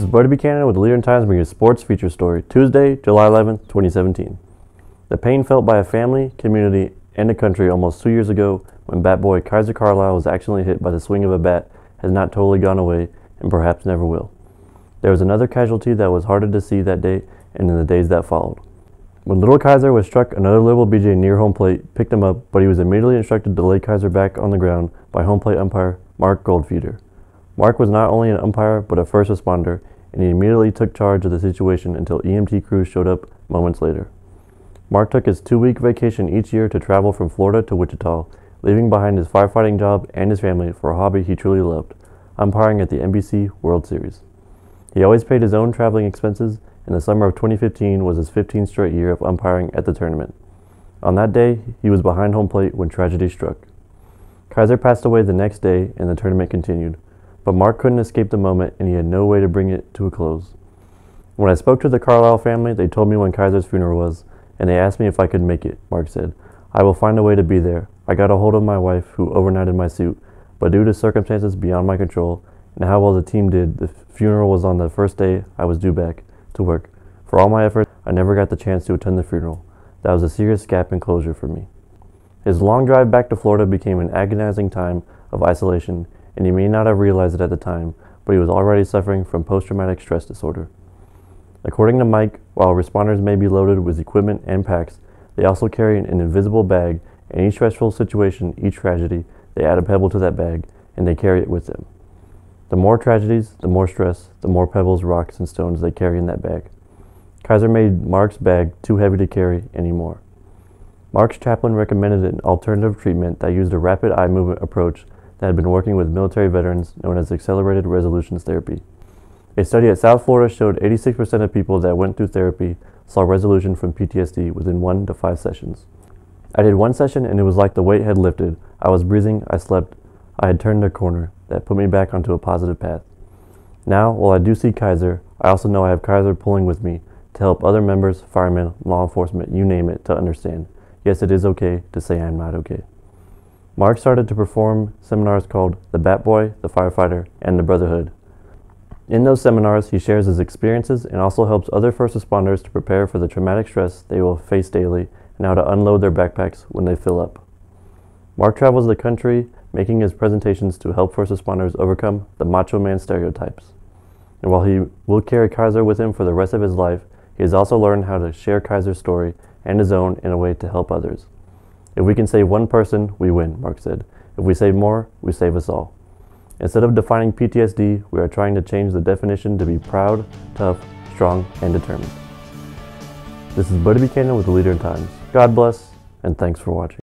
Buddy Buchanan with the Leader in Times bringing you a sports feature story, Tuesday, July 11th, 2017. The pain felt by a family, community, and a country almost 2 years ago when Batboy Kaiser was accidentally hit by the swing of a bat has not totally gone away and perhaps never will. There was another casualty that was harder to see that day and in the days that followed. When little Kaiser was struck, another little BJ near home plate picked him up, but he was immediately instructed to lay Kaiser back on the ground by home plate umpire Mark Goldfeder. Mark was not only an umpire but a first responder, and he immediately took charge of the situation until EMT crews showed up moments later. Mark took his 2-week vacation each year to travel from Florida to Wichita, leaving behind his firefighting job and his family for a hobby he truly loved, umpiring at the NBC World Series. He always paid his own traveling expenses, and the summer of 2015 was his 15th straight year of umpiring at the tournament. On that day, he was behind home plate when tragedy struck. Kaiser passed away the next day and the tournament continued, but Mark couldn't escape the moment and he had no way to bring it to a close. When I spoke to the Carlisle family, they told me when Kaiser's funeral was, and they asked me if I could make it. Mark said, "I will find a way to be there. I got a hold of my wife, who overnighted my suit, but due to circumstances beyond my control and how well the team did, the funeral was on the first day I was due back to work. For all my efforts, I never got the chance to attend the funeral. That was a serious gap in closure for me." His long drive back to Florida became an agonizing time of isolation, and he may not have realized it at the time, but he was already suffering from post-traumatic stress disorder. According to Mike, while responders may be loaded with equipment and packs, they also carry an invisible bag, and each stressful situation, each tragedy, they add a pebble to that bag, and they carry it with them. The more tragedies, the more stress, the more pebbles, rocks, and stones they carry in that bag. Kaiser made Mark's bag too heavy to carry anymore. Mark's chaplain recommended an alternative treatment that used a rapid eye movement approach that had been working with military veterans known as accelerated resolutions therapy. A study at South Florida showed 86% of people that went through therapy saw resolution from PTSD within 1 to 5 sessions. I did 1 session and it was like the weight had lifted. I was breathing, I slept, I had turned a corner that put me back onto a positive path. Now, while I do see Kaiser, I also know I have Kaiser pulling with me to help other members, firemen, law enforcement, you name it, to understand. Yes, it is okay to say I'm not okay. Mark started to perform seminars called the Batboy, the Firefighter, and the Brotherhood. In those seminars, he shares his experiences and also helps other first responders to prepare for the traumatic stress they will face daily and how to unload their backpacks when they fill up. Mark travels the country making his presentations to help first responders overcome the macho man stereotypes. And while he will carry Kaiser with him for the rest of his life, he has also learned how to share Kaiser's story and his own in a way to help others. "If we can save one person, we win," Mark said. "If we save more, we save us all." Instead of defining PTSD, we are trying to change the definition to be proud, tough, strong, and determined. This is Buddy Buchanan with the Leader in Times. God bless, and thanks for watching.